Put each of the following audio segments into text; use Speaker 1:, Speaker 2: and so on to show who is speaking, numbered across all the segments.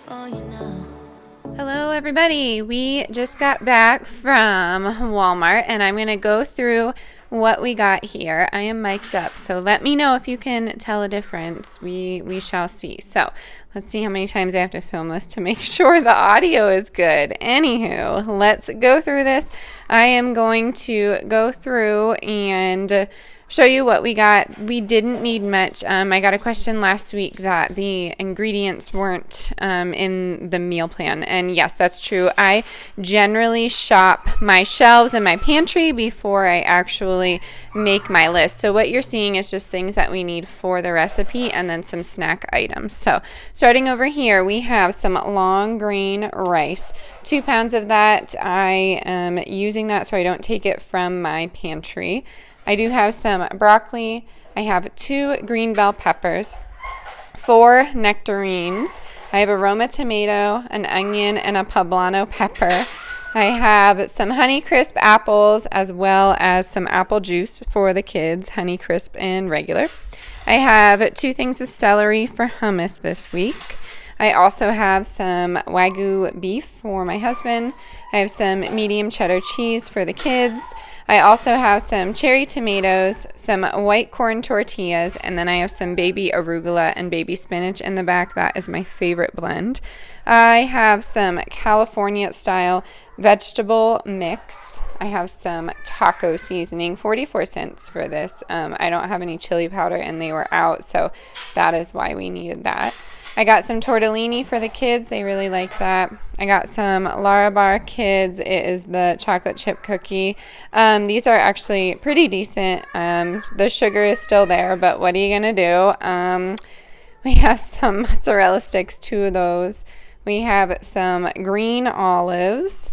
Speaker 1: for you now.
Speaker 2: Hello everybody, we just got back from Walmart and I'm going to go through what we got here. I am mic'd up, so let me know if you can tell a difference. We shall see. So let's see how many times I have to film this to make sure the audio is good. Anywho, let's go through this. I am going to go through and show you what we got. We didn't need much. I got a question last week that the ingredients weren't in the meal plan, and yes, that's true. I generally shop my shelves and my pantry before I actually make my list. So what you're seeing is just things that we need for the recipe and then some snack items. So starting over here, we have some long grain rice. 2 pounds of that. I am using that so I don't take it from my pantry. I do have some broccoli. I have 2 green bell peppers, 4 nectarines. I have a Roma tomato, an onion, and a poblano pepper. I have some Honeycrisp apples as well as some apple juice for the kids, Honeycrisp and regular. I have 2 things of celery for hummus this week. I also have some Wagyu beef for my husband. I have some medium cheddar cheese for the kids. I also have some cherry tomatoes, some white corn tortillas, and then I have some baby arugula and baby spinach in the back. That is my favorite blend. I have some California style vegetable mix. I have some taco seasoning, 44 cents for this. I don't have any chili powder and they were out, so that is why we needed that. I got some tortellini for the kids. They really like that. I got some Larabar Kids. It is the chocolate chip cookie. These are actually pretty decent. The sugar is still there, but what are you going to do? We have some mozzarella sticks, 2 of those. We have some green olives.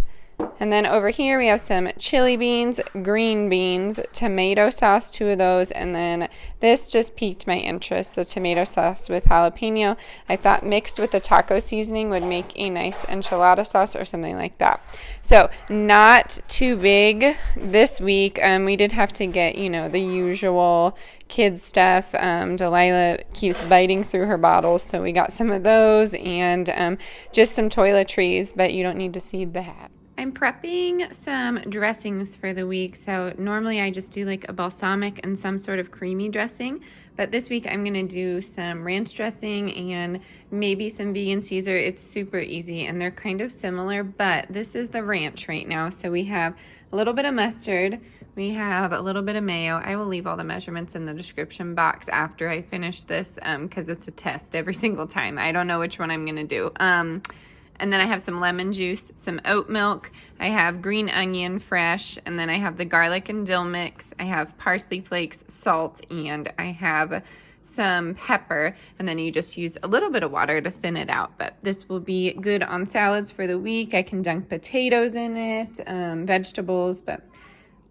Speaker 2: And then over here we have some chili beans, green beans, tomato sauce, 2 of those, and then this just piqued my interest, the tomato sauce with jalapeno. I thought mixed with the taco seasoning would make a nice enchilada sauce or something like that. So not too big this week. We did have to get, the usual kids stuff. Delilah keeps biting through her bottles, so we got some of those and just some toiletries, but you don't need to see that. I'm prepping some dressings for the week. So normally I just do like a balsamic and some sort of creamy dressing. But this week I'm going to do some ranch dressing and maybe some vegan Caesar. It's super easy and they're kind of similar, but this is the ranch right now. So we have a little bit of mustard. We have a little bit of mayo. I will leave all the measurements in the description box after I finish this because it's a test every single time. I don't know which one I'm going to do. And then I have some lemon juice, some oat milk. I have green onion fresh, and then I have the garlic and dill mix. I have parsley flakes, salt, and I have some pepper. And then you just use a little bit of water to thin it out. But this will be good on salads for the week. I can dunk potatoes in it, vegetables, but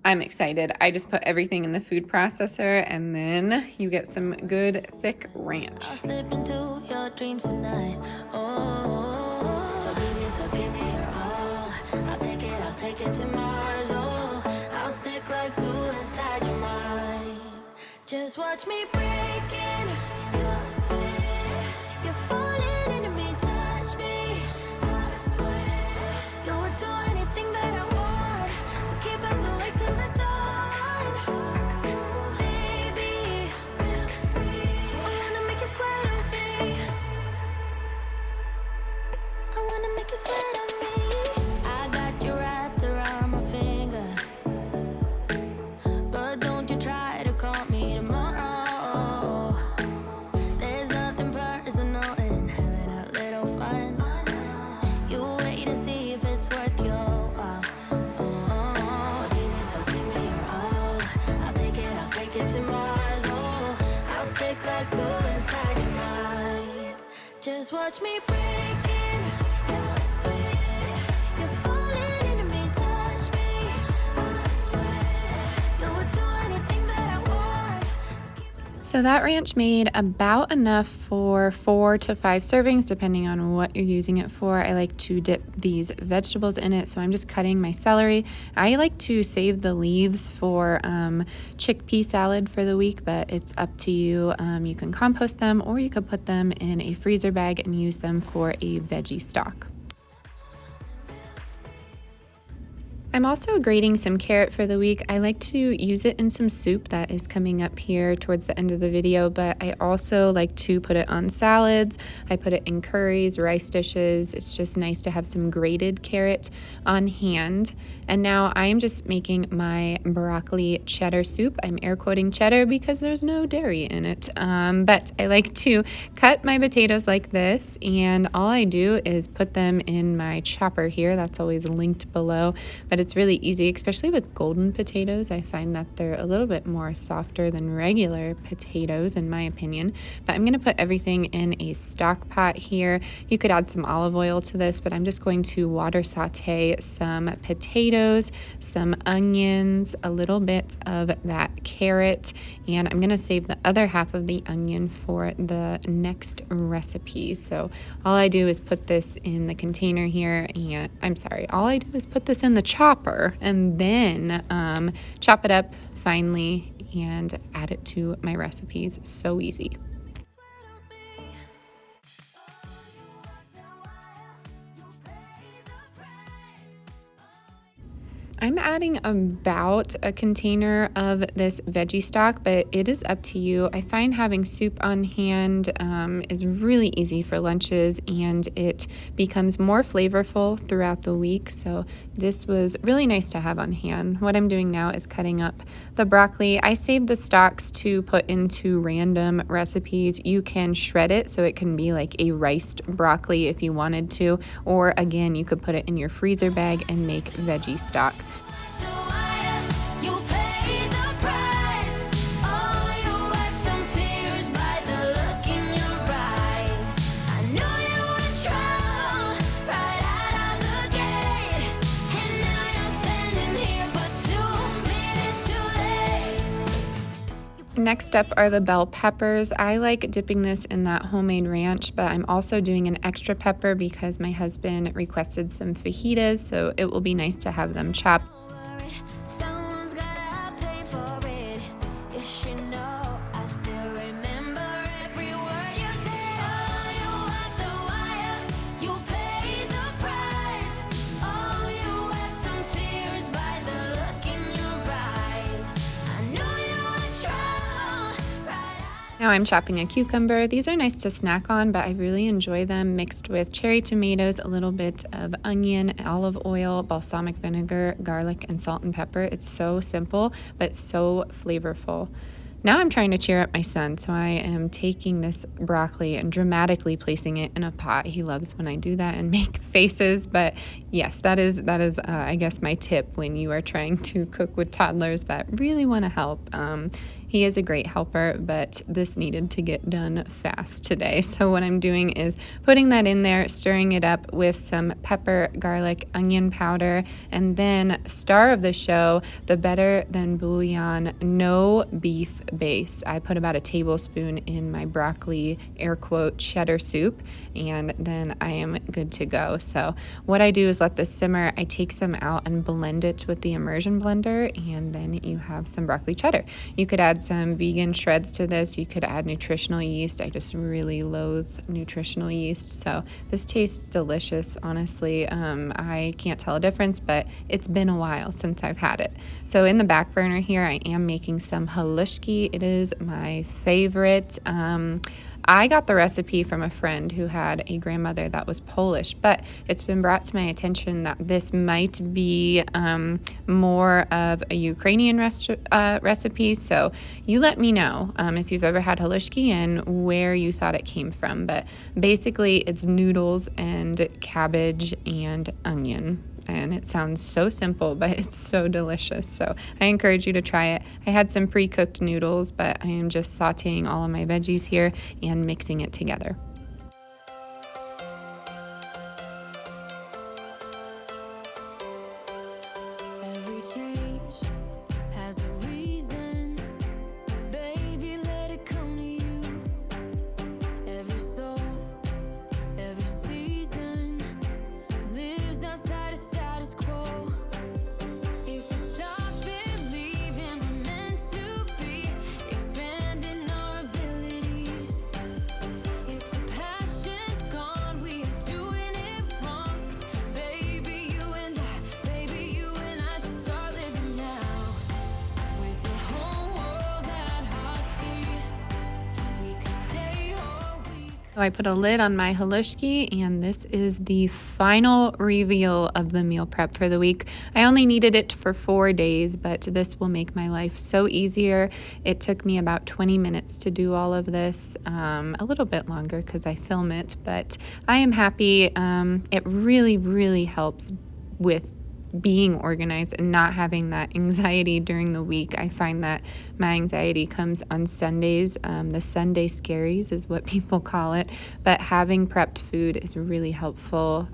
Speaker 2: I'm excited. I just put everything in the food processor, and then you get some good thick ranch.
Speaker 1: I'll slip into your dreams tonight. So give me your all. I'll take it to Mars. I'll stick like glue inside your mind. Just watch me breaking your sweat. You're falling into me, touch me. I swear you would do anything that I want. So keep us awake till the dawn. Baby, feel free. I wanna make you sweat on me. I wanna make you sweat on me. I got you wrapped around my finger, but don't you try to call me tomorrow. There's nothing personal in having a little fun. You wait and see if it's worth your while. So give me your all. I'll take it to Mars. I'll stick like glue inside your mind. Just watch me break.
Speaker 2: So that ranch made about enough for 4 to 5 servings, depending on what you're using it for. I like to dip these vegetables in it, so I'm just cutting my celery. I like to save the leaves for chickpea salad for the week, but it's up to you. You can compost them, or you could put them in a freezer bag and use them for a veggie stock. I'm also grating some carrot for the week. I like to use it in some soup that is coming up here towards the end of the video, but I also like to put it on salads. I put it in curries, rice dishes. It's just nice to have some grated carrot on hand. And now I'm just making my broccoli cheddar soup. I'm air quoting cheddar because there's no dairy in it. But I like to cut my potatoes like this, and all I do is put them in my chopper here. That's always linked below. But it's really easy, especially with golden potatoes. I find that they're a little bit more softer than regular potatoes, in my opinion. But I'm going to put everything in a stock pot here. You could add some olive oil to this, but I'm just going to water saute some potatoes, some onions, a little bit of that carrot, and I'm going to save the other half of the onion for the next recipe. So all I do is put this in the container here, and all I do is put this in the chopper and then chop it up finely and add it to my recipes. So easy. I'm adding about a container of this veggie stock, but it is up to you. I find having soup on hand is really easy for lunches, and it becomes more flavorful throughout the week. So this was really nice to have on hand. What I'm doing now is cutting up the broccoli. I saved the stalks to put into random recipes. You can shred it so it can be like a riced broccoli if you wanted to, or again, you could put it in your freezer bag and make veggie stock. Next up are the bell peppers. I like dipping this in that homemade ranch, but I'm also doing an extra pepper because my husband requested some fajitas, so it will be nice to have them chopped. Now I'm chopping a cucumber. These are nice to snack on, but I really enjoy them mixed with cherry tomatoes, a little bit of onion, olive oil, balsamic vinegar, garlic, and salt and pepper. It's so simple, but so flavorful. Now I'm trying to cheer up my son, so I am taking this broccoli and dramatically placing it in a pot. He loves when I do that and make faces, but yes, that is I guess my tip when you are trying to cook with toddlers that really want to help. He is a great helper, but this needed to get done fast today. So what I'm doing is putting that in there, stirring it up with some pepper, garlic, onion powder, and then star of the show, the Better Than Bouillon no beef base. I put about a tablespoon in my broccoli, air quote, cheddar soup, and then I am good to go. So what I do is let this simmer. I take some out and blend it with the immersion blender, and then you have some broccoli cheddar. You could add some vegan shreds to this. You could add nutritional yeast. I just really loathe nutritional yeast, so this tastes delicious. Honestly, I can't tell a difference, but it's been a while since I've had it. So in the back burner here, I am making some haluski. It is my favorite. I got the recipe from a friend who had a grandmother that was Polish, but it's been brought to my attention that this might be more of a Ukrainian recipe. So you let me know if you've ever had haluski and where you thought it came from. But basically, it's noodles and cabbage and onion. And it sounds so simple, but it's so delicious. So I encourage you to try it. I had some pre-cooked noodles, but I am just sauteing all of my veggies here and mixing it together.
Speaker 1: Every change has a reason. Baby, let it come
Speaker 2: So I put a lid on my Haluski, and this is the final reveal of the meal prep for the week. I only needed it for 4 days, but this will make my life so easier. It took me about 20 minutes to do all of this, a little bit longer because I film it, but I am happy. It really, really helps with being organized and not having that anxiety during the week. I find that my anxiety comes on Sundays. The Sunday scaries is what people call it, but having prepped food is really helpful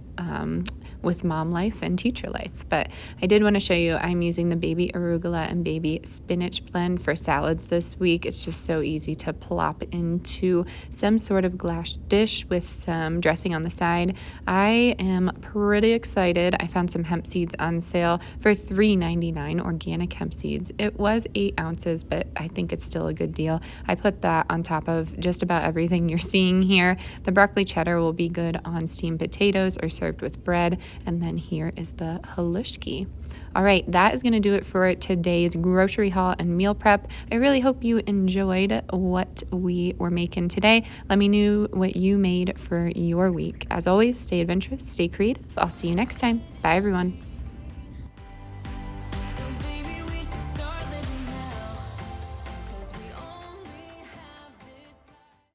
Speaker 2: with mom life and teacher life. But I did want to show you, I'm using the baby arugula and baby spinach blend for salads this week. It's just so easy to plop into some sort of glass dish with some dressing on the side. I am pretty excited. I found some hemp seeds on sale for $3.99, organic hemp seeds. It was 8 ounces, but I think it's still a good deal. I put that on top of just about everything you're seeing here. The broccoli cheddar will be good on steamed potatoes or served with bread. And then here is the Haluski. All right, that is going to do it for today's grocery haul and meal prep. I really hope you enjoyed what we were making today. Let me know what you made for your week. As always, stay adventurous, stay creative. I'll see you next time. Bye, everyone.